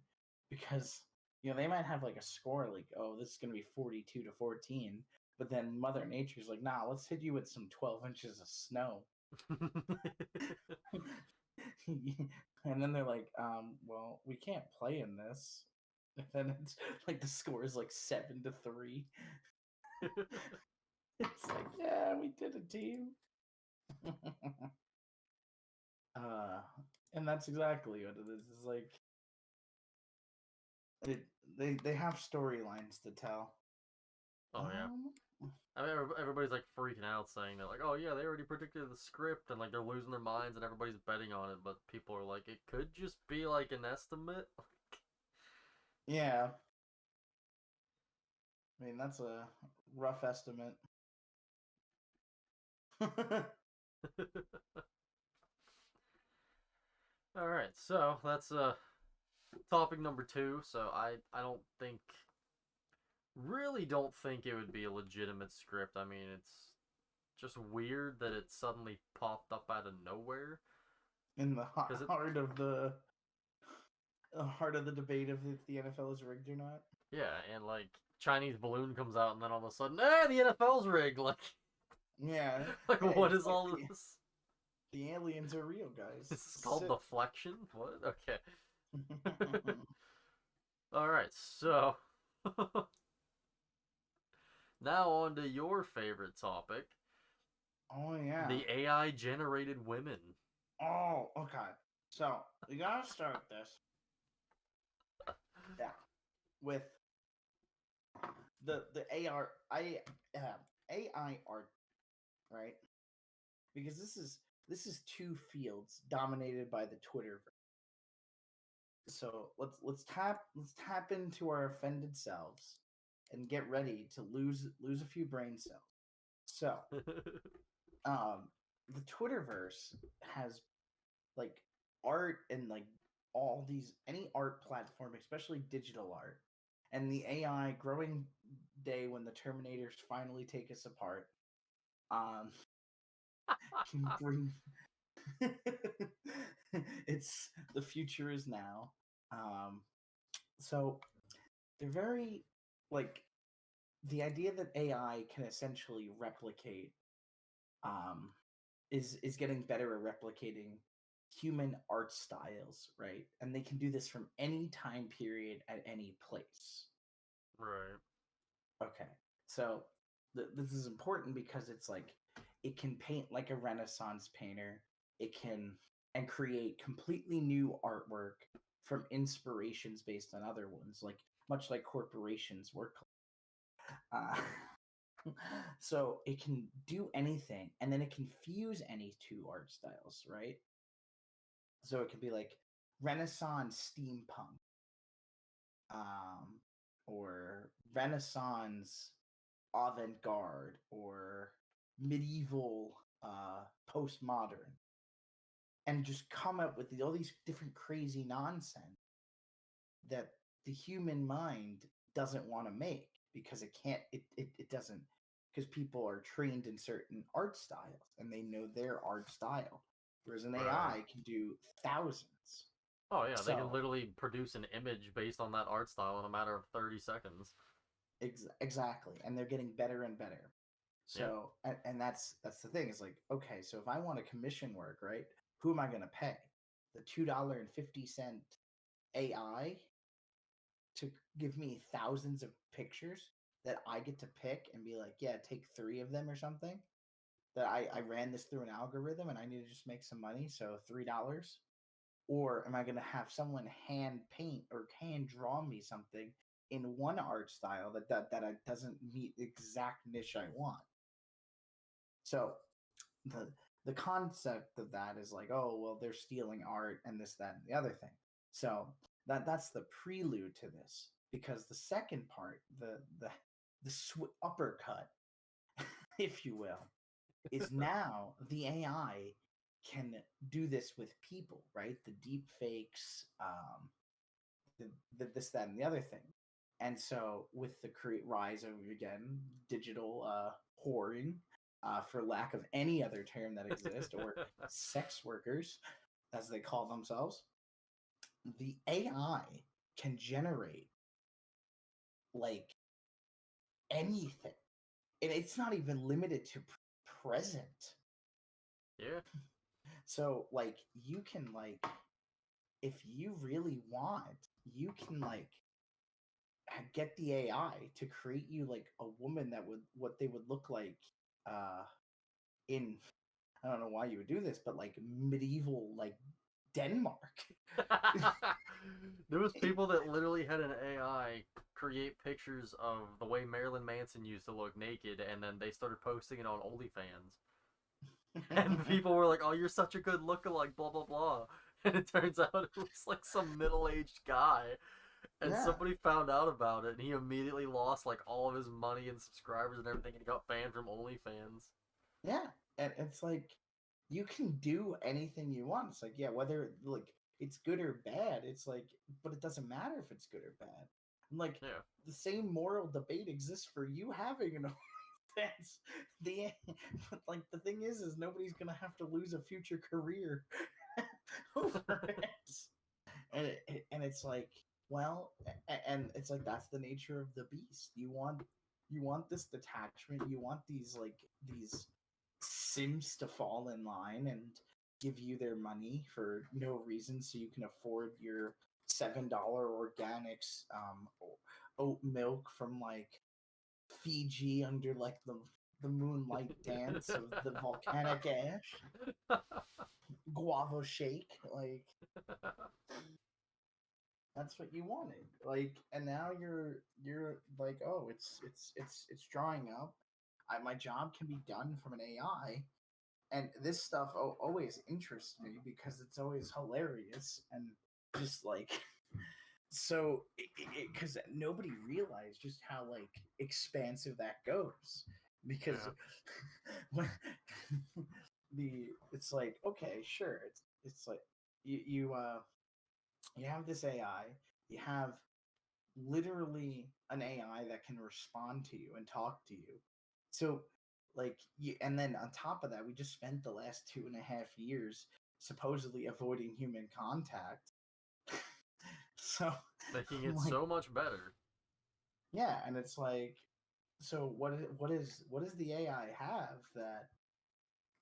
because they might have like a score like, oh, this is gonna be 42-14, but then Mother Nature's like, nah, let's hit you with some 12 inches of snow. And then they're like, well, we can't play in this. And then it's like the score is like 7-3. It's like, yeah, we did it, team. uh, and that's exactly what it is. It's like they have storylines to tell. Oh yeah. I mean, everybody's like freaking out, saying that like, oh yeah, they already predicted the script, and like they're losing their minds, and everybody's betting on it. But people are like, it could just be like an estimate. Yeah, I mean that's a rough estimate. All right, so that's topic number 2. So I don't think it would be a legitimate script. I mean, it's just weird that it suddenly popped up out of nowhere. In the heart of the debate of if the NFL is rigged or not. Yeah, and like Chinese balloon comes out, and then all of a sudden, the NFL's rigged. Like, yeah, like hey, what it's is like all this? the aliens are real, guys. This is called Sit. deflection. What? Okay. All right, so now on to your favorite topic. Oh yeah. The AI generated women. Oh, okay. So we gotta start this. Yeah, with the AI art, right? Because this is two fields dominated by the Twitter. So let's tap into our offended selves and get ready to lose a few brain cells. So the Twitterverse has like art and like all these any art platform, especially digital art, and the AI growing day when the Terminators finally take us apart, can bring. It's the future is now. So they're very like the idea that AI can essentially replicate um is getting better at replicating human art styles, right? And they can do this from any time period at any place. Right. Okay. So this is important because it's like it can paint like a Renaissance painter. It can and create completely new artwork from inspirations based on other ones, like much like corporations work. Uh, so it can do anything, and then it can fuse any two art styles, right? So it could be like Renaissance steampunk, um, or Renaissance avant-garde, or medieval postmodern, and just come up with all these different crazy nonsense that the human mind doesn't want to make because it can't it doesn't, because people are trained in certain art styles and they know their art style, whereas an Right. AI can do thousands. Oh yeah, they can So literally produce an image based on that art style in a matter of 30 seconds. exactly, and they're getting better and better. Yeah. So and that's the thing. It's like, okay, so if I want to commission work, right? Who am I going to pay? The $2.50 AI to give me thousands of pictures that I get to pick and be like, yeah, take 3 of them or something. That I ran this through an algorithm and I need to just make some money, so $3. Or am I going to have someone hand paint or hand draw me something in one art style that doesn't meet the exact niche I want? So the the concept of that is like, oh well, they're stealing art and this, that, and the other thing. So that's the prelude to this, because the second part, the uppercut, if you will, is now the AI can do this with people, right? The deep fakes, this, that, and the other thing. And so, with the rise of, again, digital whoring, for lack of any other term that exists, or sex workers, as they call themselves, the AI can generate like anything. And it's not even limited to present. Yeah. So, like, you can, like, if you really want, you can, like, get the AI to create you like a woman that would what they would look like uh in, I don't know why you would do this, but like medieval like Denmark. There was people that literally had an AI create pictures of the way Marilyn Manson used to look naked, and then they started posting it on OnlyFans. And people were like, "Oh, you're such a good lookalike," blah blah blah. And it turns out it was like some middle-aged guy, and Yeah, somebody found out about it, and he immediately lost like all of his money and subscribers and everything, and he got banned from OnlyFans. yeah, and it's like you can do anything you want. It's like, yeah, whether like it's good or bad, it's like, but it doesn't matter if it's good or bad. And like Yeah. the same moral debate exists for you having an OnlyFans. The but like the thing is nobody's gonna have to lose a future career over it. And it's like, well, and it's like that's the nature of the beast. You want this detachment. You want these sims to fall in line and give you their money for no reason, so you can afford your $7 organics oat milk from like Fiji under like the moonlight dance of the volcanic ash, guava shake, like that's what you wanted. Like, and now you're like, oh, it's drawing up. My job can be done from an AI, and this stuff always interests me because it's always hilarious and just like so because nobody realized just how like expansive that goes, because Yeah. when the it's like, okay, sure, it's like you have this AI, you have literally an AI that can respond to you and talk to you. So, like, and then on top of that, we just spent the last 2.5 years supposedly avoiding human contact. So, Making I'm it like, so much better. yeah, and it's like, so what does the AI have that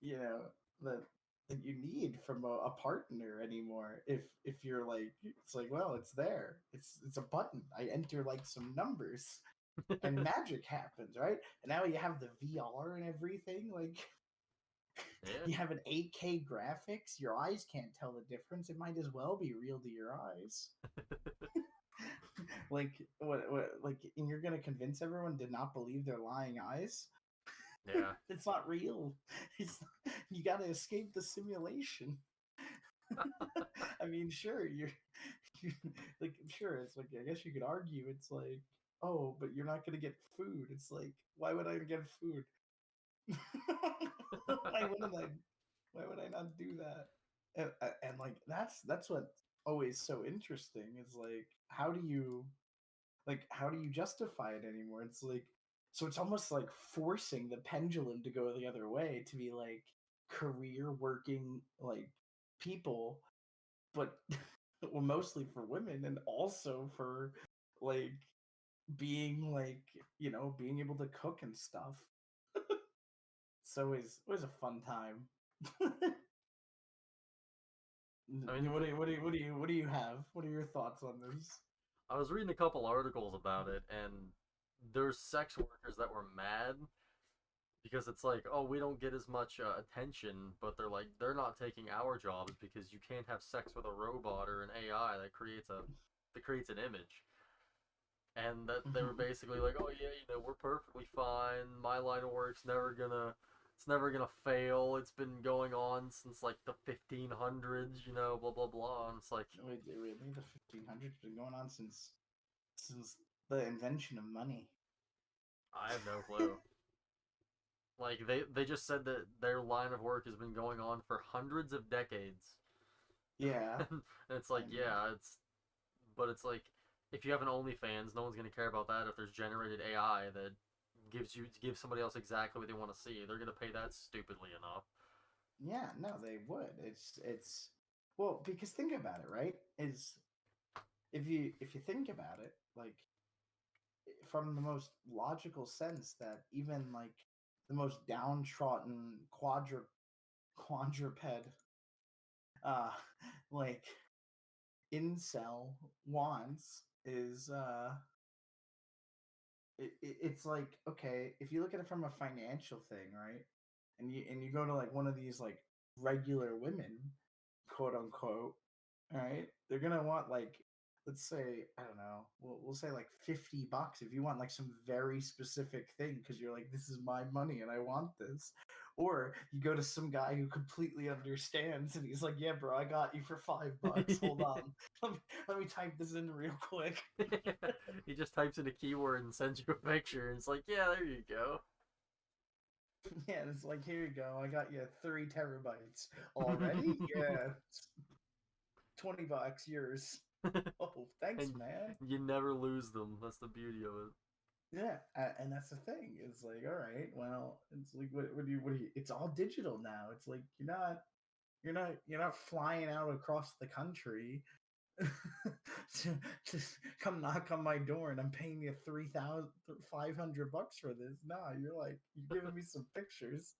you know that that you need from a partner anymore? If you're like, it's like, well, it's there, it's a button, I enter like some numbers and magic happens, right? And now you have the VR and everything, like Yeah. you have an 8K graphics, your eyes can't tell the difference, it might as well be real to your eyes. Like what like, and you're gonna convince everyone to not believe their lying eyes? Yeah. It's not real. You got to escape the simulation. I mean, sure, you like, sure, it's like, I guess you could argue it's like, oh, but you're not gonna get food. It's like, why would I get food? why wouldn't I? Why would I not do that? And like that's what always so interesting is like, how do you justify it anymore? It's like, so it's almost like forcing the pendulum to go the other way, to be like career working like people, but well, mostly for women, and also for like being like being able to cook and stuff. It's always a fun time. I mean, What do you have? What are your thoughts on this? I was reading a couple articles about it, and there's sex workers that were mad because it's like, oh, we don't get as much attention, but they're not taking our jobs because you can't have sex with a robot or an AI that creates an image. And that they were Mhm. basically like, oh yeah, we're perfectly fine. My line of work's never gonna fail. It's been going on since like the 1500s, blah blah blah. And it's like, Wait, really? The 1500s been going on since the invention of money. I have no clue. Like they just said that their line of work has been going on for hundreds of decades. Yeah, And it's like, and yeah, it's like if you have an OnlyFans, no one's gonna care about that if there's generated AI that gives somebody else exactly what they want to see. They're gonna pay that stupidly enough. yeah, no, they would. It's well, because think about it, right? Is if you think about it, like from the most logical sense that even like the most downtrodden quadruped uh like incel wants is it's like, okay, if you look at it from a financial thing, right, and you go to like one of these like regular women, quote unquote, right, they're gonna want like, let's say, I don't know, we'll say like $50 if you want like some very specific thing because you're like, this is my money and I want this. Or you go to some guy who completely understands and he's like, yeah, bro, I got you for $5. Hold on. Let me type this in real quick. He just types in a keyword and sends you a picture, and it's like, yeah, there you go. Yeah, and it's like, here you go. I got you 3 terabytes already. Yeah, $20, yours. Oh, thanks, And man. you never lose them. That's the beauty of it. Yeah, and that's the thing. It's like, all right, well, it's like, what do you? It's all digital now. It's like you're not flying out across the country to come knock on my door and I'm paying you 3,500 bucks for this. Nah, you're giving me some pictures.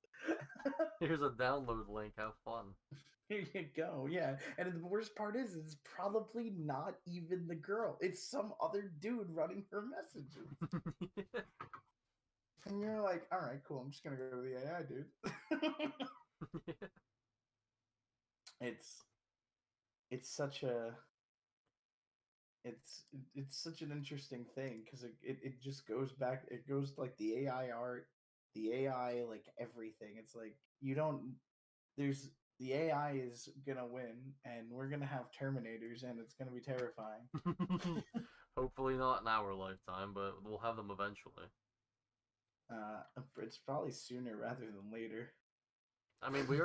Here's a download link. Have fun. Here you go. Yeah. And the worst part is, it's probably not even the girl. It's some other dude running her messages. And you're like, all right, cool. I'm just going to go to the AI, dude. it's, it's such a, it's such an interesting thing because it just goes back. It goes to, like, the AI art, the AI, like everything. It's like, you don't, there's, the AI is gonna win, and we're gonna have Terminators, and it's gonna be terrifying. Hopefully not in our lifetime, but we'll have them eventually. It's probably sooner rather than later. I mean, we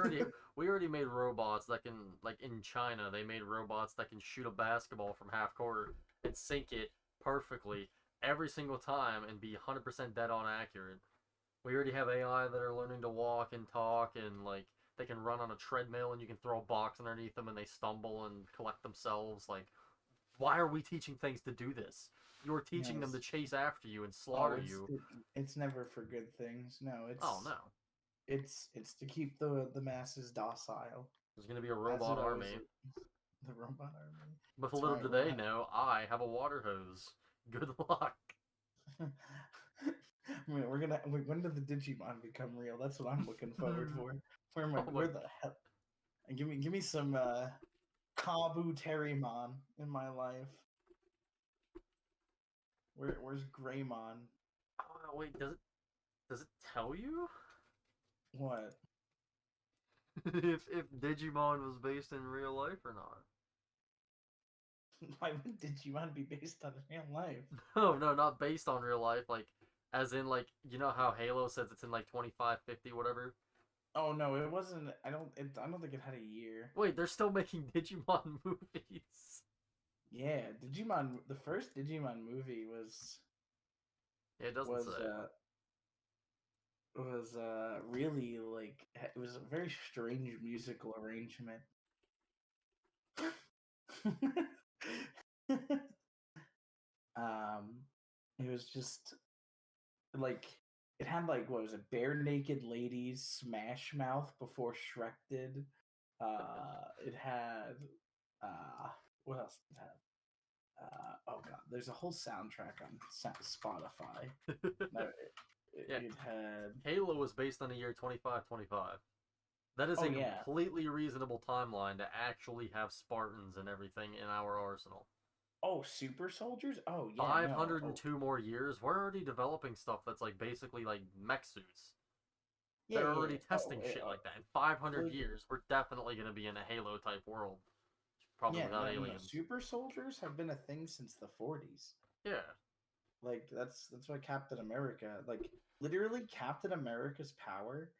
already made robots that can, like in China, they made robots that can shoot a basketball from half court and sink it perfectly every single time and be 100% dead on accurate. We already have AI that are learning to walk and talk, and like they can run on a treadmill and you can throw a box underneath them and they stumble and collect themselves. Like, why are we teaching things to do this? You're teaching them to Yes. chase after you and Oh, slaughter you. it's never for good things. No, Oh no. it's to keep the masses docile, There's gonna be a as it robot always army. is. The robot army. But That's little right. do they know, I have a water hose. Good luck. I mean, when did the Digimon become real? That's what I'm looking forward for. Oh my Where the hell? And give me some Kabuterimon in my life. Where's Greymon? oh, wait, does it tell you? What? If Digimon was based in real life or not? Why would Digimon be based on real life? No, no, not based on real life, like as in like how Halo says it's in like 2550 whatever. Oh no, it wasn't. I don't think it had a year. Wait, they're still making Digimon movies. Yeah, Digimon. The first Digimon movie Yeah, it doesn't was say. really like, it was a very strange musical arrangement. um, it was just like it had like what was it, bare naked ladies, Smash Mouth before Shrek did. It had what else did it have? Oh god, there's a whole soundtrack on Spotify. No, Yeah. it had. Halo was based on the year 2525. That is Oh a yeah. completely reasonable timeline to actually have Spartans and everything in our arsenal. Oh, super soldiers. Oh yeah. No. 502 more years. We're already developing stuff that's like basically like mech suits. Yeah, They're yeah. already testing shit like that. In 500 like- years, we're definitely going to be in a Halo type world. Probably Yeah, without no, aliens. super soldiers have been a thing since the 40s. Yeah. Like that's what Captain America, like literally Captain America's power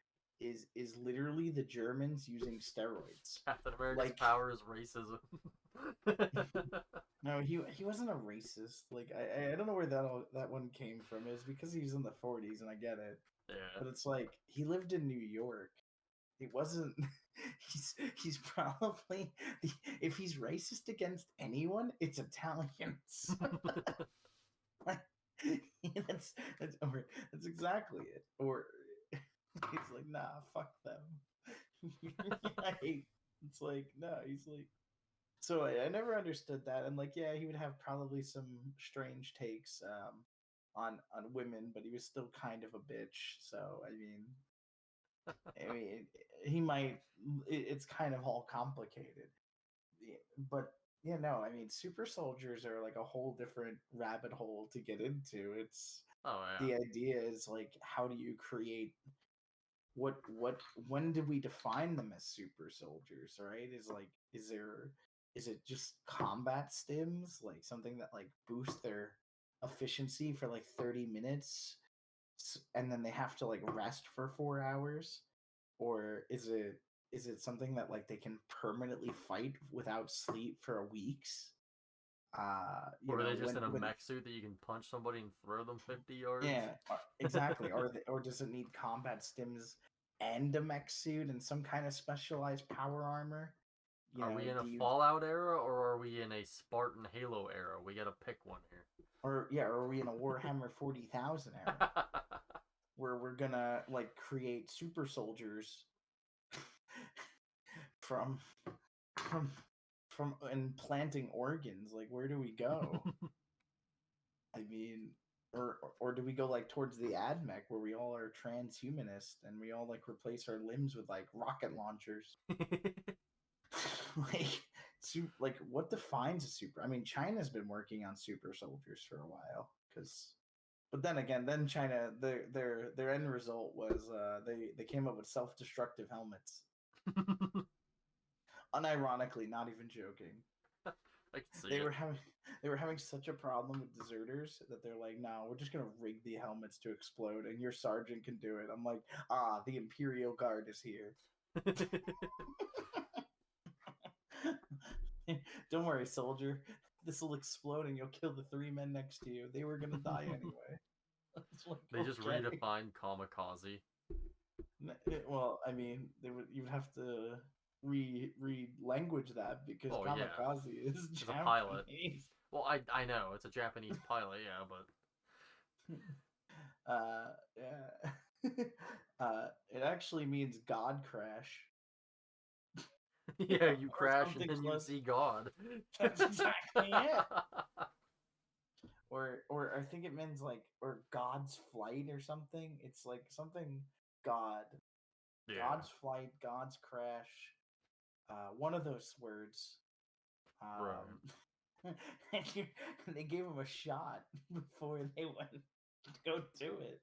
is literally the Germans using steroids. Captain America's Like- power is racism. No, he wasn't a racist. Like I don't know where that one came from. It was because he's in the 40s and I get it. Yeah. But it's like he lived in New York. It wasn't. He's probably if he's racist against anyone, it's Italians. Like, that's that's exactly it. Or he's like, nah, fuck them. I hate. It's like no, he's like. So I never understood that, and like yeah, he would have probably some strange takes on women, but he was still kind of a bitch. So I mean, he might. It's kind of all complicated, but yeah, no. I mean, super soldiers are like a whole different rabbit hole to get into. It's Oh yeah. the idea is like, how do you create? What? When do we define them as super soldiers? Right? Is it just combat stims, like something that like boosts their efficiency for like 30 minutes and then they have to like rest for 4 hours? Or is it something that like they can permanently fight without sleep for weeks? Or are they just in a mech suit that you can punch somebody and throw them 50 yards? Yeah, exactly. Or does it need combat stims and a mech suit and some kind of specialized power armor? Are we in a Fallout era or are we in a Spartan Halo era? We gotta pick one here. Or are we in a Warhammer 40,000 era where we're gonna like create super soldiers from implanting organs? Like, where do we go? I mean, or do we go like towards the AdMech where we all are transhumanist and we all like replace our limbs with like rocket launchers? Like what defines a super? I mean, China's been working on super soldiers for a while but then again, China their end result was they came up with self-destructive helmets. Unironically, not even joking. I can see They it. were having such a problem with deserters that they're like, no, we're just gonna rig the helmets to explode and your sergeant can do it. I'm like, the Imperial Guard is here. Don't worry, soldier. This will explode and you'll kill the 3 men next to you. They were gonna die anyway. Like, They just okay. redefined kamikaze. Well, I mean, you'd have to re-language that because Oh, yeah. kamikaze is It's Japanese. a pilot. Well, I know it's a Japanese pilot, yeah, but It actually means God crash. yeah, you Or crash and something then you close. see God. That's exactly it. Or I think it means like or God's flight or something. It's like something God. Yeah. God's flight, God's crash. One of those words. And they gave him a shot before they went to go do it.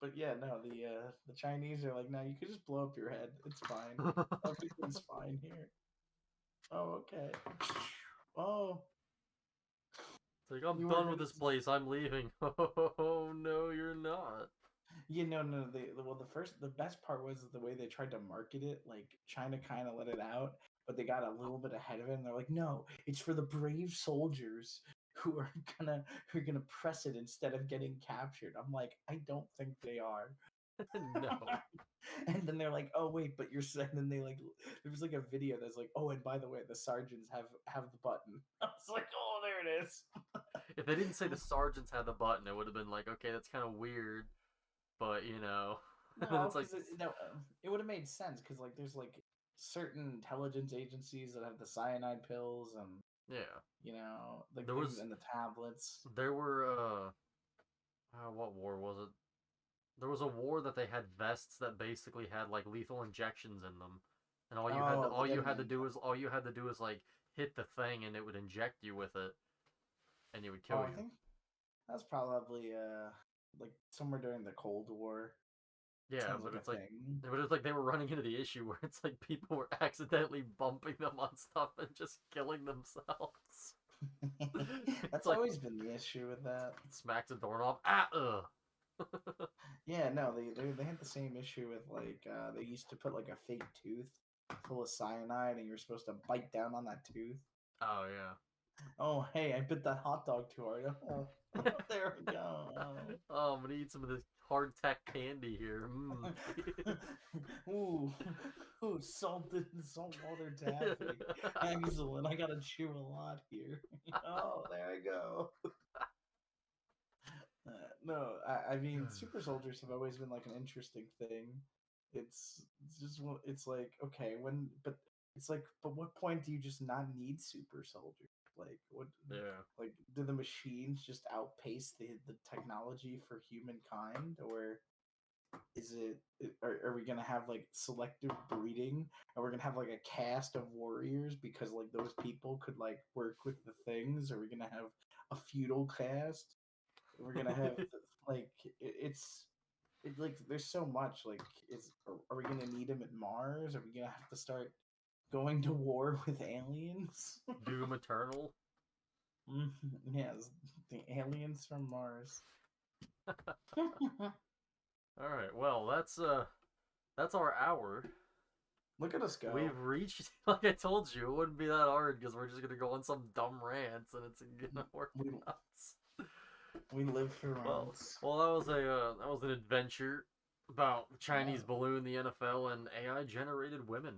But yeah, no, the Chinese are like, no, you could just blow up your head. It's fine. Everything's fine here. Oh, okay. Oh, It's like, I'm You were done with gonna this place. I'm leaving. Oh, no, you're not. yeah, no. The best part was the way they tried to market it. Like China kind of let it out, but they got a little bit ahead of it, and they're like, no, it's for the brave soldiers who are gonna press it instead of getting captured. I'm like, I don't think they are. No. And then they're like, oh wait, but you're and then they like there was like a video that's like, oh, and by the way, the sergeants have the button. I was like, oh, there it is. If they didn't say the sergeants had the button, it would have been like, okay, that's kind of weird, but you know. And then No, it's like, because it would have made sense because like there's like certain intelligence agencies that have the cyanide pills and yeah, like there things was in the tablets. there were what war was it? There was a war that they had vests that basically had like lethal injections in them, and Oh, all you had to Vitamin. do is like hit the thing, and it would inject you with it, and it would Oh, kill I you. think that's probably like somewhere during the Cold War. Yeah, Sounds like a thing. but it's like they were running into the issue where it's like people were accidentally bumping them on stuff and just killing themselves. It's That's like always been the issue with that. smacks a doorknob. Ah, ugh. Yeah, no, they had the same issue with like they used to put like a fake tooth full of cyanide and you're supposed to bite down on that tooth. Oh yeah. Oh, hey, I bit that hot dog too hard. Oh, there we go. Oh, I'm gonna eat some of this hardtack candy here. Mm. Ooh, ooh, saltwater taffy. Excellent. I gotta chew a lot here. Oh, there I go. No, I mean, super soldiers have always been like an interesting thing. It's just it's like okay but it's like but what point do you just not need super soldiers? Like what? Yeah. Like do the machines just outpace the technology for humankind, or is are we gonna have like selective breeding? Are we gonna have like a caste of warriors because like those people could like work with the things? Are we gonna have a feudal caste? We're gonna have like it's like there's so much like are we gonna need them at Mars? Are we gonna have to start going to war with aliens? Doom Eternal. Yes, the aliens from Mars. All right. Well, that's our hour. Look at us go. We've reached. Like I told you, it wouldn't be that hard because we're just gonna go on some dumb rants and it's gonna work We- out. We live for Well, rounds. that was an adventure about the Chinese balloon, the NFL, and AI generated women.